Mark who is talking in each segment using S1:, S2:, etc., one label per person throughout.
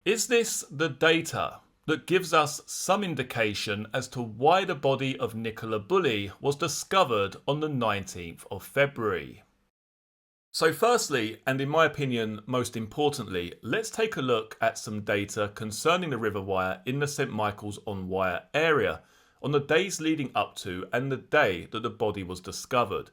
S1: Is this the data that gives us some indication as to why the body of Nicola Bulley was discovered on the 19th of February? So firstly, and in my opinion most importantly, let's take a look at some data concerning the River Wyre in the St Michael's on Wyre area on the days leading up to and the day that the body was discovered.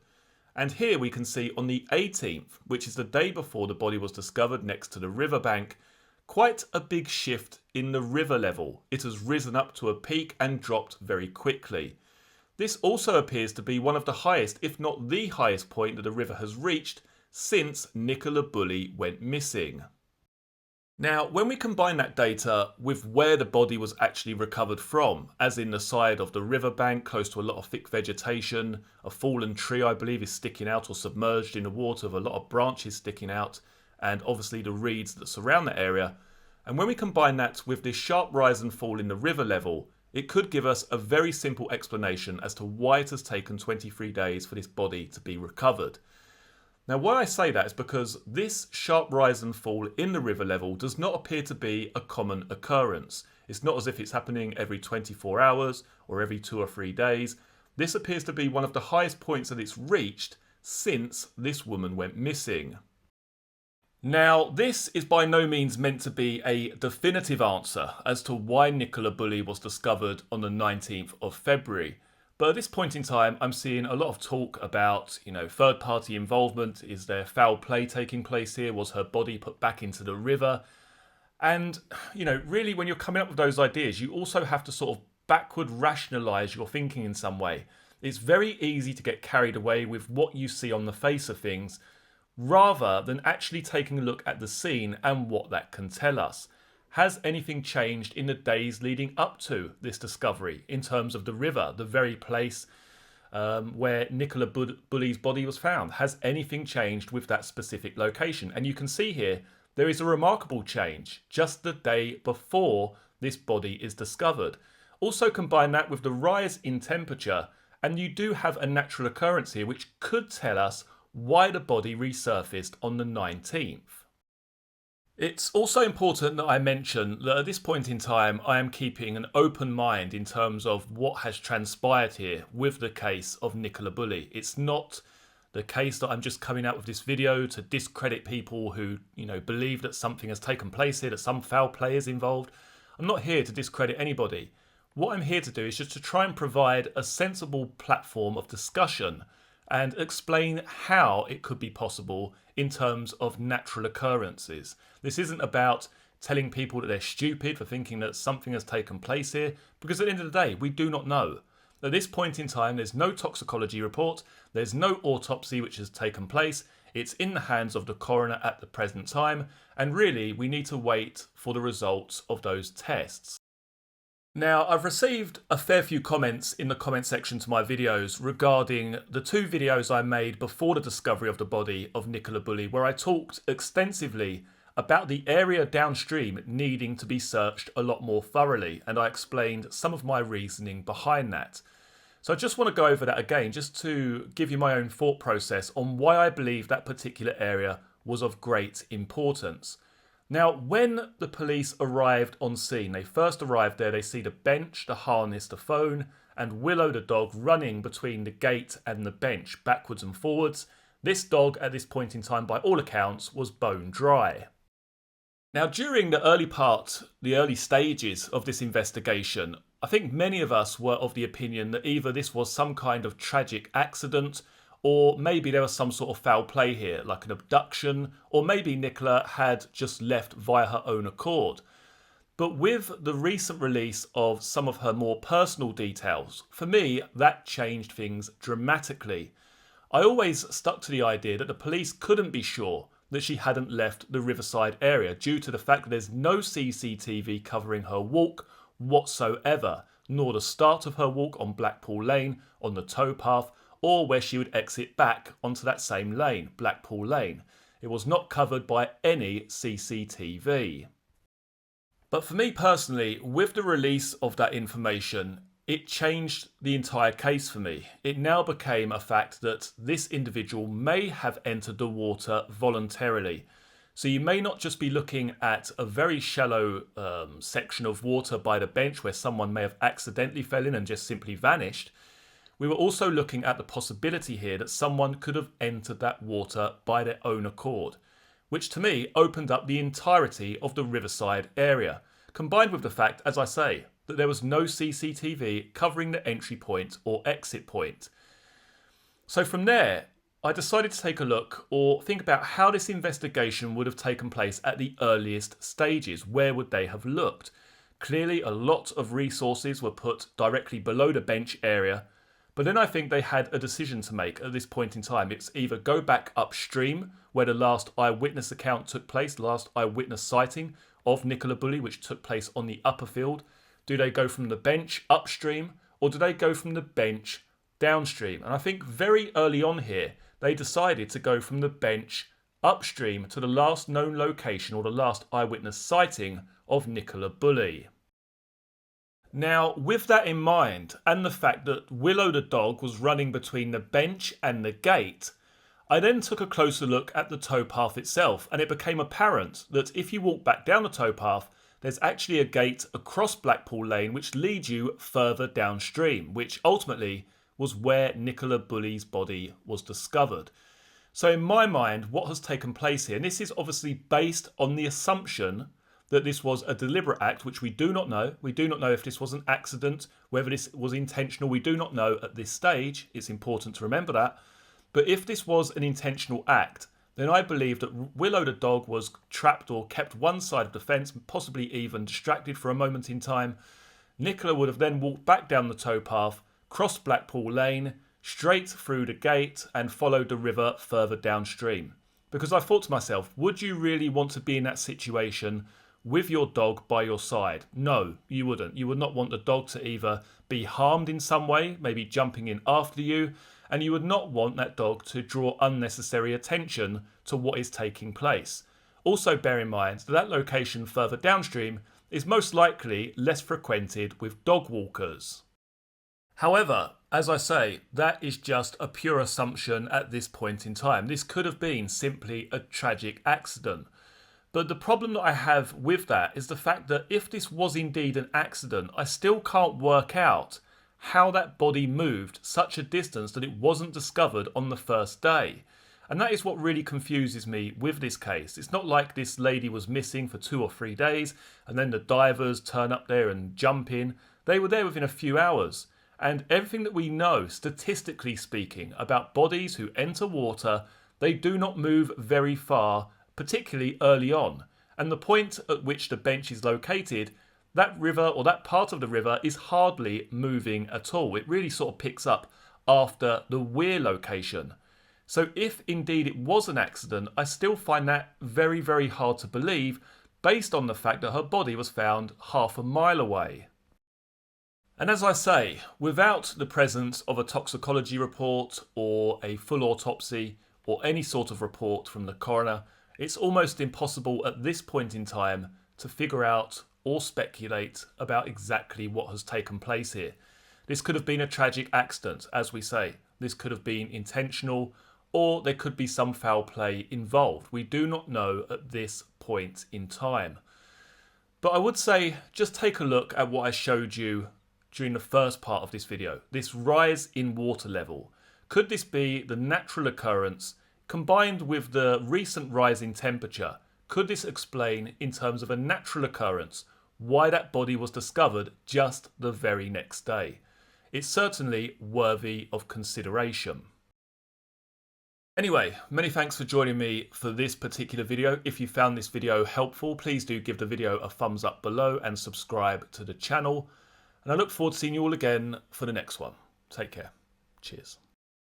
S1: And here we can see on the 18th, which is the day before the body was discovered next to the riverbank, quite a big shift in the river level. It has risen up to a peak and dropped very quickly. This also appears to be one of the highest, if not the highest point that the river has reached since Nicola Bulley went missing. Now, when we combine that data with where the body was actually recovered from, as in the side of the riverbank close to a lot of thick vegetation, a fallen tree I believe is sticking out or submerged in the water with a lot of branches sticking out, and obviously the reeds that surround the area, and when we combine that with this sharp rise and fall in the river level, it could give us a very simple explanation as to why it has taken 23 days for this body to be recovered. Now, why I say that is because this sharp rise and fall in the river level does not appear to be a common occurrence. It's not as if it's happening every 24 hours or every 2 or 3 days. This appears to be one of the highest points that it's reached since this woman went missing. Now, this is by no means meant to be a definitive answer as to why Nicola Bulley was discovered on the 19th of February. But at this point in time, I'm seeing a lot of talk about, third-party involvement. Is there foul play taking place here? Was her body put back into the river? And, really when you're coming up with those ideas, you also have to sort of backward rationalise your thinking in some way. It's very easy to get carried away with what you see on the face of things, rather than actually taking a look at the scene and what that can tell us. Has anything changed in the days leading up to this discovery in terms of the river, the very place where Nicola Bulley's body was found? Has anything changed with that specific location? And you can see here, there is a remarkable change just the day before this body is discovered. Also combine that with the rise in temperature, and you do have a natural occurrence here which could tell us why the body resurfaced on the 19th. It's also important that I mention that at this point in time I am keeping an open mind in terms of what has transpired here with the case of Nicola Bulley. It's not the case that I'm just coming out with this video to discredit people who, believe that something has taken place here, that some foul play is involved. I'm not here to discredit anybody. What I'm here to do is just to try and provide a sensible platform of discussion and explain how it could be possible in terms of natural occurrences. This isn't about telling people that they're stupid for thinking that something has taken place here, because at the end of the day, we do not know. At this point in time, there's no toxicology report, there's no autopsy which has taken place, it's in the hands of the coroner at the present time, and really we need to wait for the results of those tests. Now, I've received a fair few comments in the comment section to my videos regarding the 2 videos I made before the discovery of the body of Nicola Bulley, where I talked extensively about the area downstream needing to be searched a lot more thoroughly, and I explained some of my reasoning behind that. So I just want to go over that again, just to give you my own thought process on why I believe that particular area was of great importance. Now, when the police arrived on scene, they first arrived there, they see the bench, the harness, the phone, and Willow the dog running between the gate and the bench, backwards and forwards. This dog, at this point in time, by all accounts, was bone dry. Now, during the early stages of this investigation, I think many of us were of the opinion that either this was some kind of tragic accident, or maybe there was some sort of foul play here, like an abduction, or maybe Nicola had just left via her own accord. But with the recent release of some of her more personal details, for me, that changed things dramatically. I always stuck to the idea that the police couldn't be sure that she hadn't left the Riverside area due to the fact that there's no CCTV covering her walk whatsoever, nor the start of her walk on Blackpool Lane, on the Towpath, or where she would exit back onto that same lane, Blackpool Lane. It was not covered by any CCTV. But for me personally, with the release of that information, it changed the entire case for me. It now became a fact that this individual may have entered the water voluntarily. So you may not just be looking at a very shallow section of water by the bench where someone may have accidentally fell in and just simply vanished. We were also looking at the possibility here that someone could have entered that water by their own accord, which to me opened up the entirety of the riverside area, combined with the fact, as I say, that there was no CCTV covering the entry point or exit point. So from there, I decided to take a look or think about how this investigation would have taken place at the earliest stages. Where would they have looked? Clearly, a lot of resources were put directly below the bench area, but then I think they had a decision to make at this point in time. It's either go back upstream, where the last eyewitness account took place, the last eyewitness sighting of Nicola Bulley, which took place on the upper field. Do they go from the bench upstream, or do they go from the bench downstream? And I think very early on here, they decided to go from the bench upstream to the last known location or the last eyewitness sighting of Nicola Bulley. Now, with that in mind, and the fact that Willow the dog was running between the bench and the gate, I then took a closer look at the towpath itself, and it became apparent that if you walk back down the towpath, there's actually a gate across Blackpool Lane which leads you further downstream, which ultimately was where Nicola Bulley's body was discovered. So in my mind, what has taken place here, and this is obviously based on the assumption that this was a deliberate act, which we do not know. We do not know if this was an accident, whether this was intentional. We do not know at this stage. It's important to remember that. But if this was an intentional act, then I believe that Willow the dog was trapped or kept one side of the fence, possibly even distracted for a moment in time. Nicola would have then walked back down the towpath, crossed Blackpool Lane, straight through the gate and followed the river further downstream. Because I thought to myself, would you really want to be in that situation with your dog by your side? No, you wouldn't. You would not want the dog to either be harmed in some way, maybe jumping in after you, and you would not want that dog to draw unnecessary attention to what is taking place. Also bear in mind that that location further downstream is most likely less frequented with dog walkers. However, as I say, that is just a pure assumption at this point in time. This could have been simply a tragic accident. But the problem that I have with that is the fact that if this was indeed an accident, I still can't work out how that body moved such a distance that it wasn't discovered on the first day. And that is what really confuses me with this case. It's not like this lady was missing for 2 or 3 days and then the divers turn up there and jump in. They were there within a few hours. And everything that we know, statistically speaking, about bodies who enter water, they do not move very far, particularly early on. And the point at which the bench is located, that river or that part of the river is hardly moving at all. It really sort of picks up after the Wyre location. So if indeed it was an accident, I still find that very, very hard to believe based on the fact that her body was found half a mile away. And as I say, without the presence of a toxicology report or a full autopsy or any sort of report from the coroner, it's almost impossible at this point in time to figure out or speculate about exactly what has taken place here. This could have been a tragic accident, as we say. This could have been intentional, or there could be some foul play involved. We do not know at this point in time. But I would say just take a look at what I showed you during the first part of this video. This rise in water level. Could this be the natural occurrence combined with the recent rise in temperature? Could this explain, in terms of a natural occurrence, why that body was discovered just the very next day? It's certainly worthy of consideration. Anyway, many thanks for joining me for this particular video. If you found this video helpful, please do give the video a thumbs up below and subscribe to the channel. And I look forward to seeing you all again for the next one. Take care. Cheers.